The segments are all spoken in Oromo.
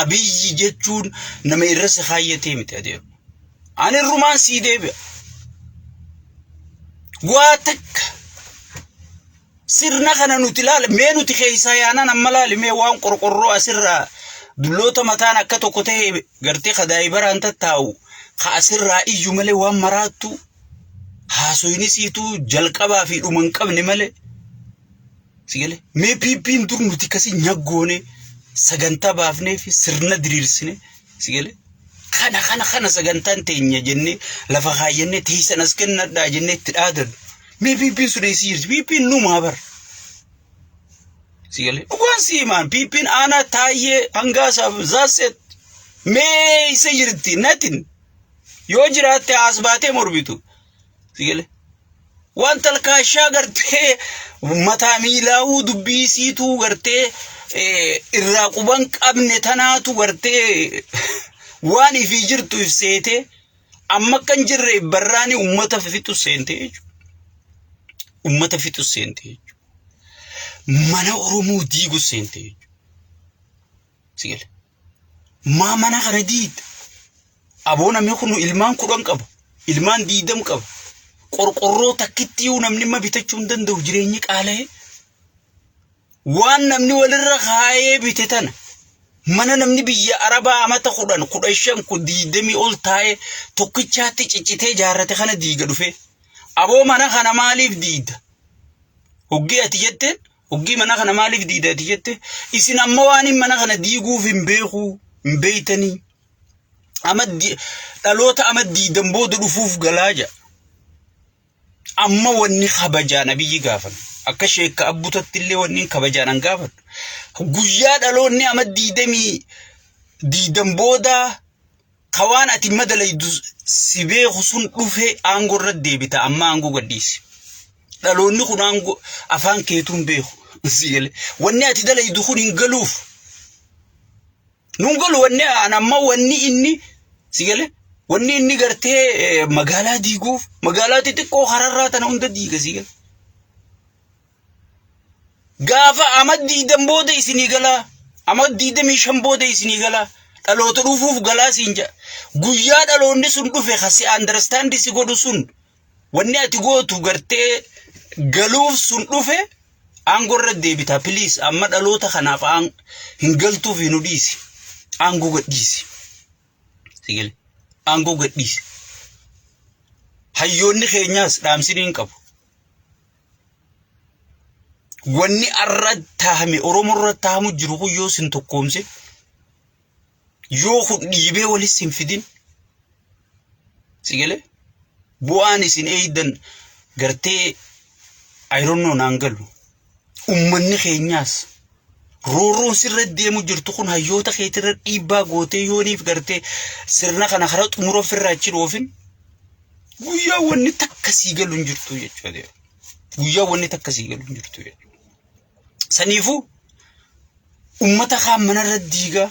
abiyyi jechuun nama irra si kaayyatee miti adeemu. Ani rumaan sii deebi'a. Waa takka sirna kana nuti ilaala mee nuti keessaa yaanaan amma laali mee waan qorqorroo asirraa dulloota mataan akka tokko ta'e gartee kadaa'ibaraan tattaa'u ka asirraa iyyu malee waan maraattu haasoyni siituu jalqabaa fi dhuma hin qabne malee sigale mee piippiin dur nuti kasi nyaggoone sagantaa baafnee fi sirna diriirsine sigale kana sagantaan teenya jenne lafa kaayyenne teessan as kennadhaa jenne itti dhaadan mee piippiin sun eessi jirti piippiin numaa bar sigale dhugaan siimaan piippiin aanaa taayyee hangaasaaf zaaset mee isa jirti natin yoo jiraatte as baatee morbitu sigale waan talkaashaa gartee mataa miilaawuu dubbii siituu gartee irraa quban qabne tanaatu gartee waan ifi jirtu ifseete amma kan jirre barraani ummata fixu seente jechuudha. Ummata fixu seente jechuudha. Mana Oromoo diigu seente jechuudha. Sigale maa mana kana diida aboona mee kunu ilmaan 10 qaba ilmaan 20 qaba qorqorroo takkittii namni ma bitachuu hin danda'u jireenyi qaala'e waan namni walirra kaayee bite tana mana namni biyya Arabaa amata 10 15 20 ol taa'e tokkichaatti ciccitee jaarrate kana diiga dhufe aboo mana kana maaliif diida hoggii ati jette hoggii mana kana maaliif diida ati jette isin amma waan mana kana diiguuf hin beeku hin beeytanii dhaloota ama diidan booda dhufuuf galaaja amma wanni kabajaan abiyyi gaafan akka sheekka abbutatti illee wanni kabajaan an gaafan guyyaa dhaloonni ama diidan booda kawaan ati madalaydu si beeku sun dhufe aangoo irra deebita amma aangoo gadhiisi dhaloonni kun aangoo afaan keetuun beeku sigale wanni ati dalaydu kun hin galuuf nun galu wanni amma wanni inni sigale wanni inni gartee magaalaa diiguuf magaalaa xixiqqoo hararraa tana hunda diiga sigale gaafa amad diidan booda isinii galaa amad 25 booda isinii galaa dhaloota dhufuuf galaa siinja guyyaa dhaloonni sun dhufe kasi understand si godhu sun wanni ati gootu gartee galuuf sun dhufe aangoo irra deebita please amma dhaloota kanaaf hin galtuuf hin dhiisi aangoo gadhiisi sigale aangoo gadhiisi hayyoonni keenyaas dhaamsiniin qabu wanni arrattaame Oromoo irrattaamu jiru kun yoo sin tokkoomse yoo kun dhiibee walis hin fidin sigale bu'aan isin eeydan gartee ayronno naangalu ummanni keenyaas rooroon sirra deemu jirtu kun hayyoota keetirra dhiibbaa gootee yooniif gartee sirna kana hara xumura ofirraa achi dhoofin guyyaa wanni takka sii galu hin jirtu jechuudha. Guyyaa wanni takka sii galu hin jirtu jechuudha. Saniifu ummata kaan manarra diigaa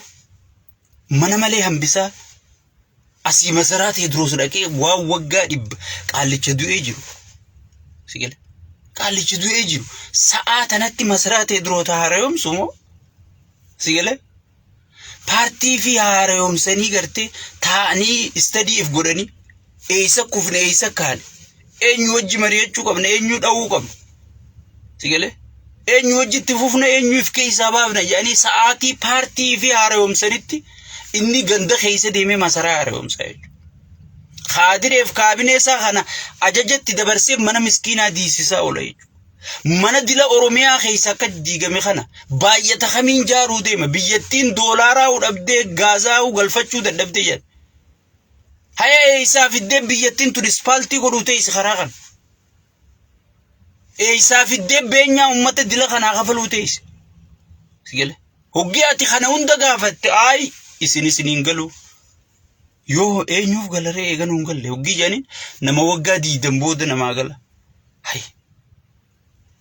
mana malee hambisaa asii masaraa ta'e duroos dhaqee waan waggaa 100 qaallicha du'ee jiru sigale qaallicha du'ee jiru sa'a tanatti masaraa ta'e duroota haarayomsu moo sigale paartii fi haarayomsanii gartee taa'anii istadiif godhanii eeysa kufne eeysa kaane eenyu wajji mari'achuu qabna eenyu dhawuu qabna sigale eenyu wajjitti fufna eenyuuf keessa baafna yaani sa'aatii paartii fi haarayomsanitti inni ganda keessa deemee masaraa haarayomsa jechuudha. Kaadireef kaabineesaa kana ajajatti dabarsee mana miskiinaa diisisaa oola jechuudha. Mana dila Oromiyaa keessa akka diigame kana baay'ata kamiin jaaruu deema biyyattiin doolaaraa udhabdee gaazaa galfachuu dadhabdee jedha. Haya isaa fiddee biyyattiin turispaaltii godhuu ta'e karaa kana. Isaa fiddee beenyaa ummata dila kanaa kafaluu ta'e. Sigale hoggii ati kana hunda gaafatte ay isiniin galu yoo eenyuuf galaree eeganuun galle hoggii jaaniin nama waggaa 20 booda namaa gala. Hay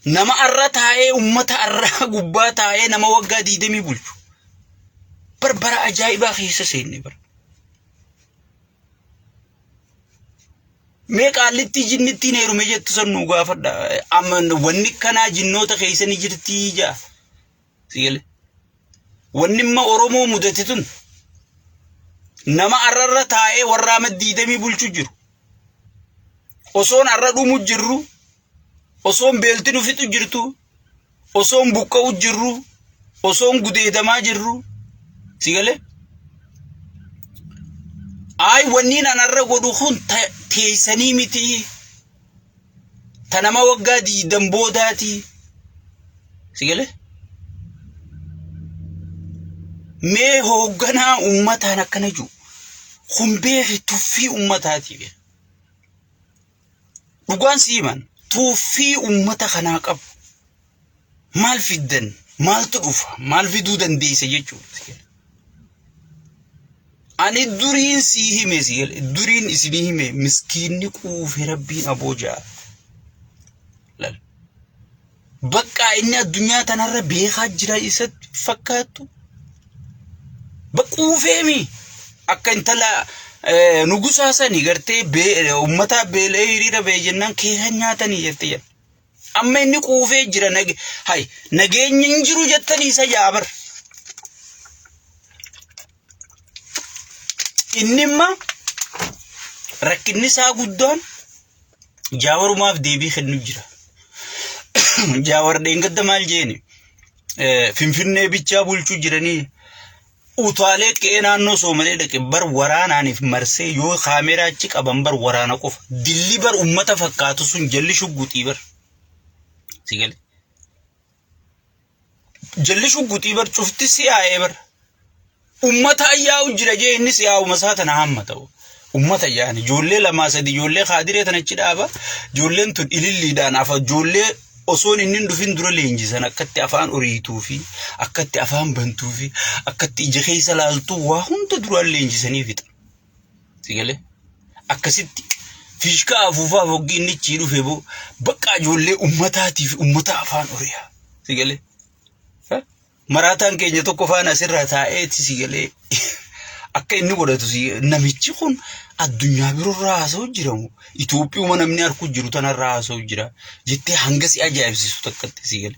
nama arra taa'ee ummata arra gubbaa taa'ee nama waggaa 20 bulchu barbara ajaa'ibaa keessa seenne bara. Mee qaallitti jinnitti neerume jettu sannu gaafadha amma wanni kana jinnoota keessa ni jirti jaa sigale wannimma oromoo mudatitun nama arrarra taa'ee warra maddiidamii bulchu jiru osoon arra dhumu jirru osoon beeltinu fixu jirtu osoon buqqa'u jirru osoon gudeedamaa jirru sigale ay wanniin anarra godhu kun teessanii miti tanama waggaa diidam boodaati sigale mee hoogganaa ummataan akkana jiru kun beeki tuffii ummataati dhugaan siiman tuffii ummata kanaa qabu maal fiddan maaltu dhufa maal fiduu dandeessa jechuudha ani duriin sii hime sigale duriin isinii hime miskiinni quufe rabbiin aboojaa lal bakka inni addunyaa tanarra beekaa jira isatti fakkaatu baquufeemi akka intala nugusaasanii gartee ummata beelee hiriira bee jennaan keessa nyaatanii jette jedha amma inni quufee jira nageenyi hin jiru jettanii isa jaabar innimma rakkinni isaa guddaan jaawarumaaf deebii kennu jira jaawar dheengadda maal jeeni finfinnee bichaa bulchuu jiranii utaalee qe'ee naannoo Soomalee dhaqe bar waraanaaniif marsee yoo kaameraa achi qaban bar waraana qofa dilli bar ummata fakkaatu sun jalli shugguxii bar sigale jalli shugguxii bar cufti siyaa'ee bar ummata ayyaa'u jira jee inni siyaa'u masaata na hamma ta'u ummata yaani ijoollee lamaa sadi ijoollee kaadiree tanachi dhaaba ijoolleen tun ililliidhaan afa ijoollee osoon inni dhufin dura leenjisan akkatti afaan uriituu fi akkatti afaan bantuu fi akkatti ija keessa laaltuu waa hunda dura leenjisanii fixa sigale akkasitti fishka afuufaa foggi inni chii dhufe boo bakka ijoollee ummataatiif ummata afaan uriyaa sigale maraataan keenya tokko faana asirraa taa'eeti sigale akka inni godhatu namichi kun addunyaa birorraa haasa'u jiramu Itoophiyaa namni arku jiru tanarraa haasa'u jira jettee hanga si ajaa'ibsiisu takkatti sigale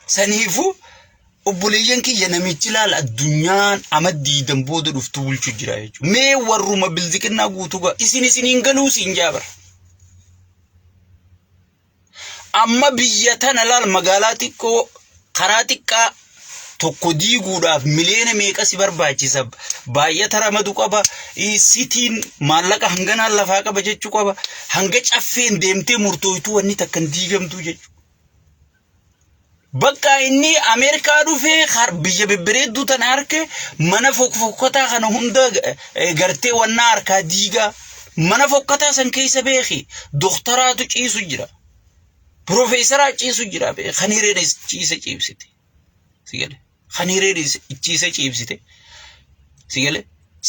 saniifu obboleeyyan kiyya namichi laal addunyaan amaddii dambooda dhuftu bulchu jira jechuudha mee warruma bilziqinnaa guutuga isiniin galuu siin jaabar amma biyya tana laal magaalaa xiqqoo karaa xiqqaa tokko diiguudhaaf miliyoona meeqa si barbaachisa baay'ata ramadu qaba sitiin maallaqa hanganaan lafaa qaba jechuu qaba hanga caffeen deemtee murtooytuu wanni takkan diigamtuu jechuu bakka inni Ameerikaa dhufee biyya bibbireedduu tana harke mana fokkotaa kana hunda gartee wannaa harkaa diigaa mana fokkotaa san keessa beeki doktaraatu ciisu jira profeesaraa ciisu jira khaniireen ciisa ciibsite sigale khaniireen ciisa ciibsite sigale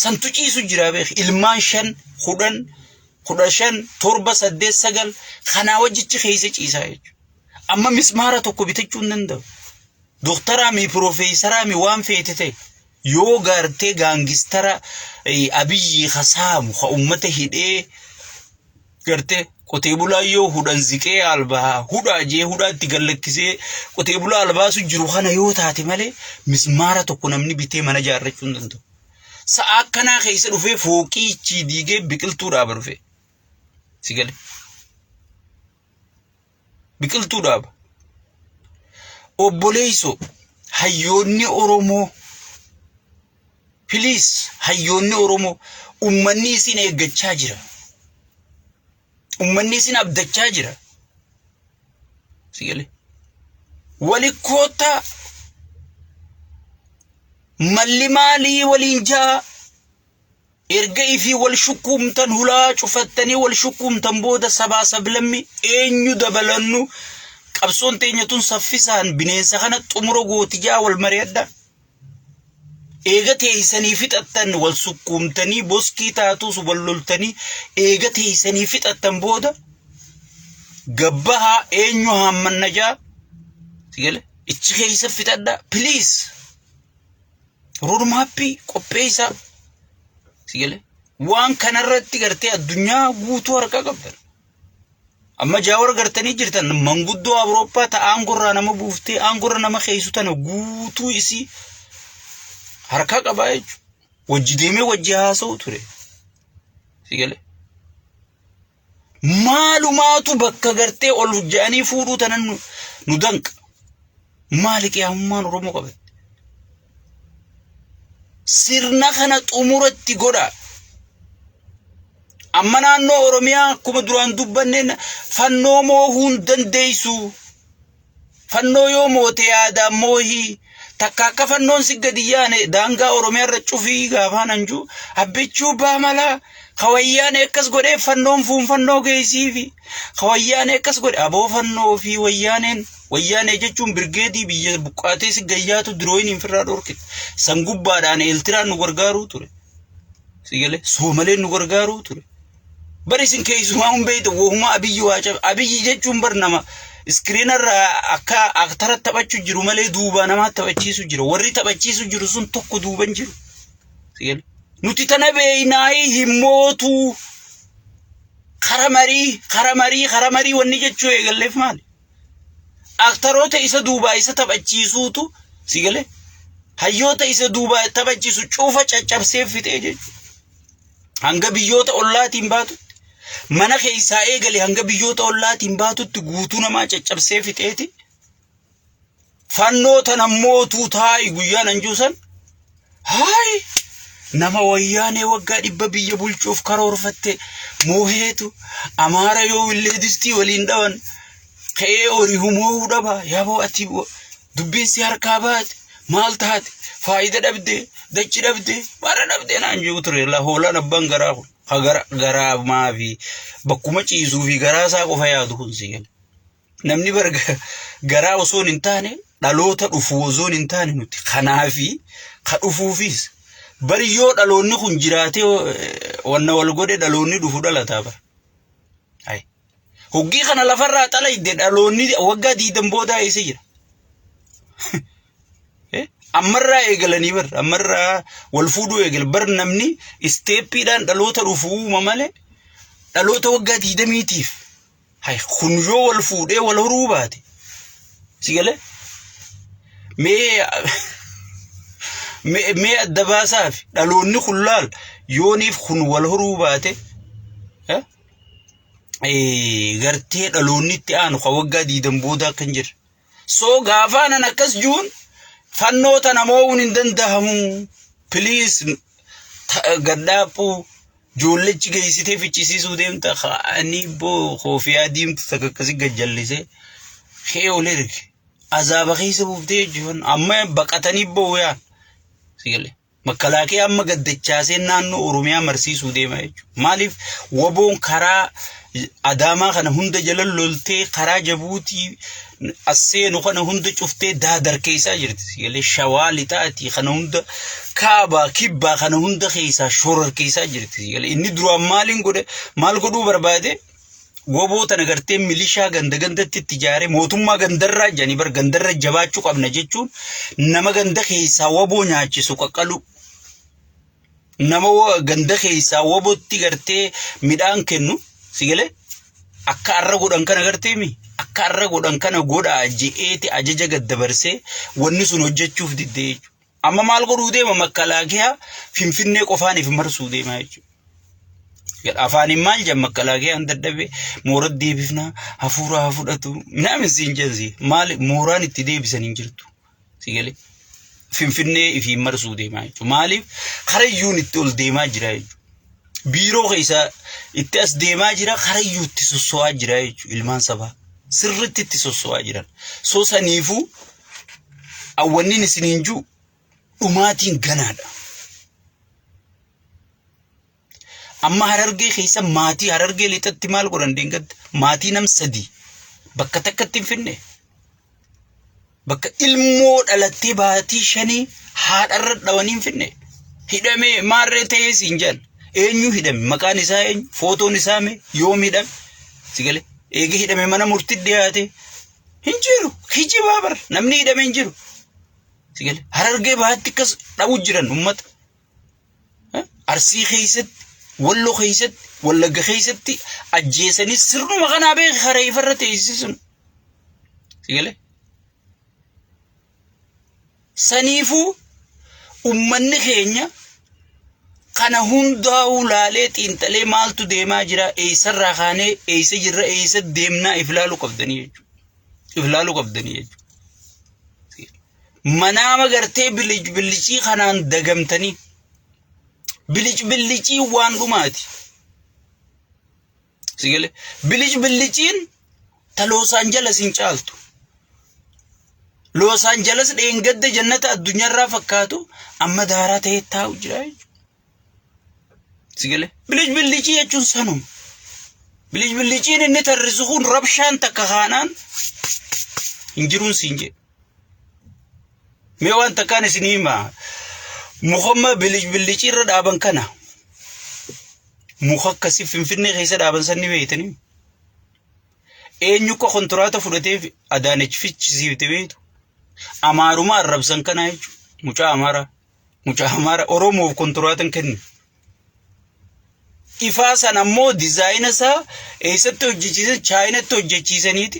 santu ciisu jira beeki ilmaan 5 10 15 7 8 9 kana wajjichi keessa ciisaa jechuudha amma mismaara tokko bitachuu hin danda'u doktaraa mi profeesaraa mi waan feetete yoo gartee gaangistara abiyyi khasaamu kha ummata hidhee gartee qotee bulaa yoo hudhan ziqee albaa hudhaa jee hudhaatti gallakkisee qotee bulaa albaasu jiru kana yoo taate malee mismaara tokko namni bitee mana jaarrachuu hin danda'u sa'a akkanaa keessa dhufee fooqii ichi diigee biqiltuu dhaaba dhufe sigale biqiltuu dhaaba obboleeyso hayyoonni Oromoo please hayyoonni Oromoo ummanni isin eeggachaa jira ummanni isin abdachaa jira sigale walikkoota malli maalii waliin jaa erga ifi wal shukumtan hulaa cufattanii wal shukumtan booda sabaa sablammi eenyu dabalannu qabsoon teenyatun saffisaan bineensa kana xumuro gootiyaa wal mari'adda eega teeysanii fixattan wal sukkumtanii boskii taatus wal loltanii eega teeysanii fixattan booda gabbaha eenyu hammannajaa sigale ichi keessa fixadda please roadmappi qopheessa sigale waan kanarratti gartee addunyaa guutuu harka qabdan amma jaawar gartanii jirtan manguddoo Awurooppaa ta aangorraa nama buuftee aangorra nama keessu tana guutuu isii harka qabaa jechuudha. Wajji deemee wajji haasa'u ture. Sigale. Maalumaatu bakka gartee ol hojjanii fuudhuu tanan nu danqa. Maali qiyaamummaan Oromoo qabate? Sirna kana xumuratti godha. Amma naannoo Oromiyaa akkuma duraan dubbanneen fannoo moohuun dandeessu. Fannoo yoo moote yaada moohii takka akka fannoon si gadi yaane daangaa Oromiyaa irra cufii gaafaan anjuu abbichuu baamalaa kawayyaan akkas godhee fannoon fannoo geessifi kawayyaan akkas godhe aboo fannoo fi wayyaanee jechuun birgeedii biyya buqqaatee si gayyaatu dirooyin infirraa dhorkite san gubbaadhaan eeltiraan nu gargaaruu ture. Sigale Soomaleen nu gargaaruu ture. Bari sin keessumaa humbeeyte wohuma abiyyi jechuun bar nama iskiriinarraa akka aktara taphachuu jiru malee duuba nama taphachiisu jira. Warri taphachiisu jiru sun tokko duuban jiru. Sigale nuti tana beeynaayi himmootu karamarii wanni jechuu eegalleef maali? Aktaroota isa duuba isa taphachiisuutu sigale hayyoota isa duuba taphachiisu cufa caccabsee fitee jechuudha. Hanga biyyoota ollaatiin baatutti mana keessaa eegale hanga biyyoota ollaatiin baatutti guutuu namaa caccabsee fixeeti. Fannoo tana mootuu taa'i guyyaan anjuusan haay nama wayyaanee waggaa 100 biyya bulchuuf karoorfatte mooheetu Amaara yoo illee distii waliin dhawan ka'ee horii humoo dhaba yaaboo ati dubbiin si harkaa baate maal taate faayida dhabdee dachi dhabdee bara dhabdee naan jiru ture la hoolaan abbaan garaa maafi bakkuma ciisuu fi garaa isaa qofa yaadu kun sigale. Namni barga garaa osoo hin taane dhaloota dhufu osoo hin taane nuti kanaafi ka dhufuufis bari yoo dhaloonni kun jiraate wanna wal godhe dhaloonni dhufu dhalataa bara. Hay hoggii kana lafarraa xalayde dhaloonni waggaa 20 booda eessa jira? Ammarraa eegalanii bar ammarraa wal fuudhuu eegal bar namni isteeppiidhaan dhaloota dhufuu malee dhaloota waggaa 20tiif hay kun yoo wal fuudhee wal horuu baate sigale mee adda baasaaf dhaloonni kullaal yooniif kun wal horuu baate gartee dhaloonni itti aanu ka waggaa 20 booda kan jira. So gaafaanan akkas juun fannoo tana moo'uun hin danda'amu. Please gaddaapuu joollechi geessitee fichisiisuu deemta ani boo koofiyaa diimtu takka akkasii gajjallisee kee ol erge azaaba keessa buuftee jiran amma baqatanii boo'aan sigale makkalaakee amma gaddachaasee naannoo Oromiyaa marsiisuu deema jechuudha. Maaliif waboon karaa Adaamaa kana hunda jala loltee karaa Jabuutii asseenu kana hunda cuftee daadar keessaa jirti sigale Shawaa lixaati kana hunda kaaba kibba kana hunda keessaa shorar keessaa jirti sigale inni duraan maal godhuu barbaade waboota nagartee milishaa gandatti itti ijaare mootummaa gandarraa jani bar gandarra jabaachuu qabna jechuun nama ganda keessaa waboo nyaachisu qaqqalu nama ganda keessaa wabotti gartee midhaan kennu sigale akka arra godhan kana garteemi akka arra godhan kana godha je'eeti ajaja gaddabarsee wanni sun hojjechuuf diddee jechuudha. Amma maal godhuu deema makkalaakee Finfinnee qofaaniif marsuu deema jechuudha. Afaanin maal jedha makkalaakee dadhabee mooraa deebifnaa hafuura fudhatu minaamin siin jensi maal mooraan itti deebisan hin jirtu sigale Finfinnee ifi marsuu deema jechuudha. Maaliif karayyuun itti ol deemaa jira jechuudha. Biiroo keessa itti as deemaa jira karayyuu itti sosso'aa jira jechuudha. Ilmaan sabaa sirriitti itti sosso'aa jiran soo saniifuu awwannin isiniin jiru dhumaatiin ganaadha. Amma Harargee keessa maatii Harargee lixatti maal godhan deengatti maatii nam 3 bakka takkatti hin finne bakka ilmoo dhalattee baatii 5 haadharra dhawanii hin finne hidhamee maarree ta'ee siin jedhan eenyu hidhame maqaan isaa eenyu footoon isaa mee yoom hidhame sigale eege hidhame mana murtii dhiyaate hin jiru kijibaa bar namni hidhame hin jiru sigale Harargee baatti kas dhawu jiran ummata Arsii keessatti wallo keessatti wallagga keessatti ajjeesanii sirnuma kanaa beek haree ifarra teessisun sigale saniifuu ummanni keenya kana hundaa ulaalee xiinxalee maaltu deemaa jira eessarraa kaanee eessa jirra eessa deemnaa iflaaluu qabdanii jechuudha manaama gartee bilicii kanaan dagamtanii bilicii waan dhumaati sigale biliciin ta Los Angeles hin caaltu Los Angeles dheengadda jannata addunyaarraa fakkaatu amma daaraa ta'ee taa'u jira sigale bilicii jechuun sanuma biliciin inni tarrisu kun rabshaan takka kaanaan hin jiruun siin jedhe mee waan takkaan isinii himaa mukamma bilicii irra dhaaban kana muka akkasii Finfinnee keessa dhaaban sanni beeytanii eenyu ko kontiraata fudhateef Adaanech fichisiifte beeytu Amaaruma arrabsan kana jechuudha mucaa Amaara Oromoof kontiraatan kennu ifaa san ammoo dizaayina isaa eessatti hojjechiisan Chaayinatti hojjechiisaniiti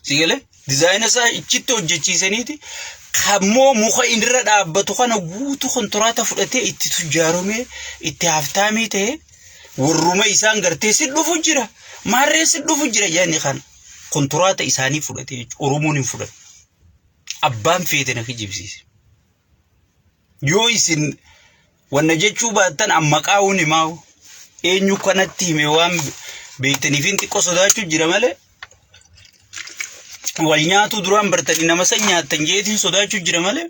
sigale dizaayina isaa ichitti hojjechiisaniiti kammoo muka indirra dhaabbatu kana guutuu kontiraata fudhatee itti tujjaaromee itti haftaamii ta'e warruma isaan gartee si dhufu jira maarree si dhufu jira yaani kana kontiraata isaanii fudhatee Oromoon hin fudhatu abbaan feete na kijibsiise yoo isin wanna jechuu baattan amma qaawun himaa eenyu kanatti hime waan beeytaniif hin xiqqoo sodaachuu jira malee wal nyaatu duraan bartanii nama san nyaattan jeetiin sodaachuu jira malee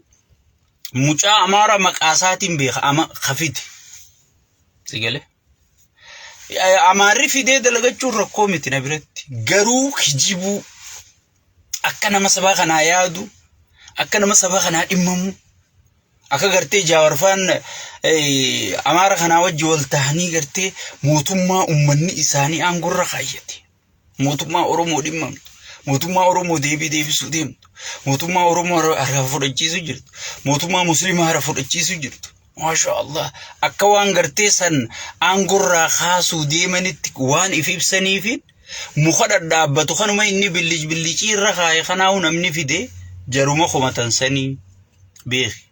mucaa Amaara maqaasaatiin beeka ama khafite sigale Amaarri fidee dalagachuun rakkoo miti na biratti garuu kijibuu akka nama sabaa kanaa yaadu akka nama sabaa kanaa dhimmamu akka gartee Jaawarfaan Amaara kanaa wajji wal tahanii gartee mootummaa ummanni isaanii aangorra kaayyate mootummaa Oromoo dhimmamtu mootummaa Oromoo deebisuu deemtu mootummaa Oromoo harka fudhachiisu jirtu mootummaa Musliimaa harka fudhachiisu jirtu maashaallah akka waan gartee san aangorraa kaasuu deemanitti waan ibsaniif muka dhadhaabbatu kanuma inni bilicii irra kaa'e kanaa namni fide jaruma komatan sanii beeki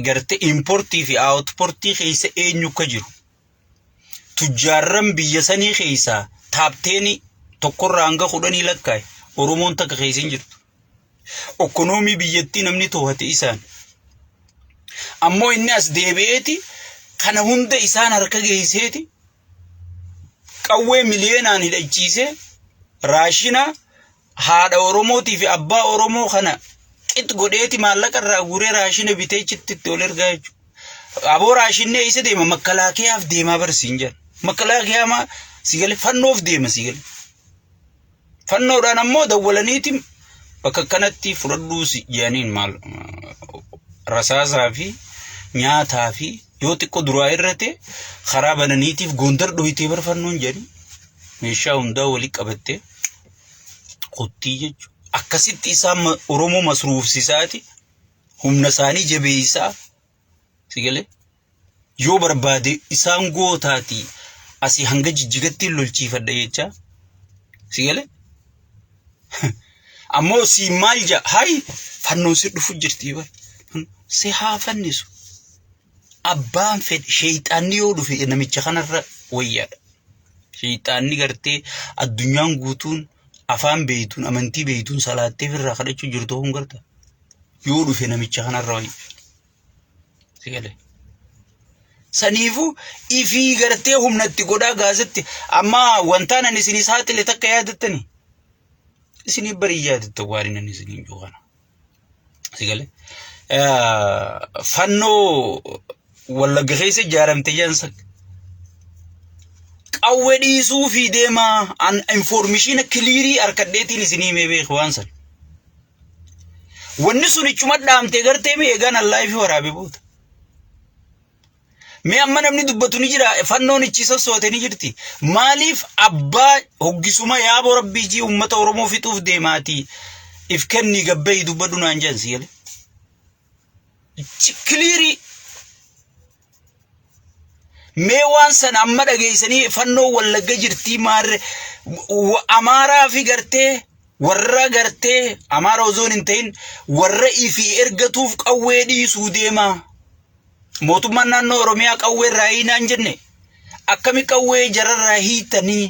gartee importii fi outportii keessa eenyu ka jiru tujjaarran biyya sanii keessa taapteeni tokkorraa hanga 10 lakkaa'e Oromoon takka keessa hin jirtu ekonomii biyyattii namni to'ate isaan ammoo inni as deebi'eeti kana hunda isaan harka geesseeti qawwee miliyoonaan hidhachiise raashina haadha Oromootii fi abbaa Oromoo kana qix godheeti maallaqa irraa guuree raashina bitee chitti ol ergaa jechuudha aboo raashinne isa deema makalaakiyaaf deemaa barsiin jedha makalaakiyaa sigale fannoof deema sigale fannoodhaan ammoo dawwalaniiti bakka kanatti fudhadhuusi jedhaniin maal rasaasaa fi nyaataa fi yoo xiqqoo duraa irrate karaa bananiitiif Gondar dhohitee barfannoon jedhani meeshaa hundaa walii qabattee qottii jechuudha akkasitti isaan Oromoo masruufsisaati humna isaanii jabeessaa sigale yoo barbaade isaan gootaati asii hanga Jijjigatti lolchiifadha jecha sigale ammoo si maal ja hay fannoon si dhufu jirti bar si haa fannisu abbaan fed shayxaanni yoo dhufe namicha kanarra wayyaadha shayxaanni gartee addunyaan guutuun afaan beeytuun amantii beeytuun salaattee firraa kadhachuu jirtu hun garta yoo dhufe namicha kanarra wayyaadha sigale saniifu ifii gartee humnatti godhaa gaazatti amma wantaan ani isinii saaxile takka yaadattanii isinii barii yaadatta waariin ani isinii joogana sigale fannoo wallagga keessa ijaaramte jaansa qawwee dhiisuu fi deemaa an information clearii arkadheetiin isinii mee beeku waan san wanni sun ichuma dhaamtee gartee mee eegaan allaa fi waraabe boota mee amma namni dubbatu ni jira fannoon ichisa soote ni jirti maaliif abbaa hoggisuma yaaboo rabbii jii ummata Oromoo fixuuf deemaati if kenni gabbay dubbadu naan jansi yale clearii mee waan san amma dhageessanii fannoo wallagga jirtii maarre amaaraa fi gartee warra gartee amaara ozoon hin ta'in warra ifi ergatuuf qawwee dhiisuu deema mootummaan naannoo Oromiyaa qawwee irraa hiinaan jenne akkami qawwee jararraa hiitanii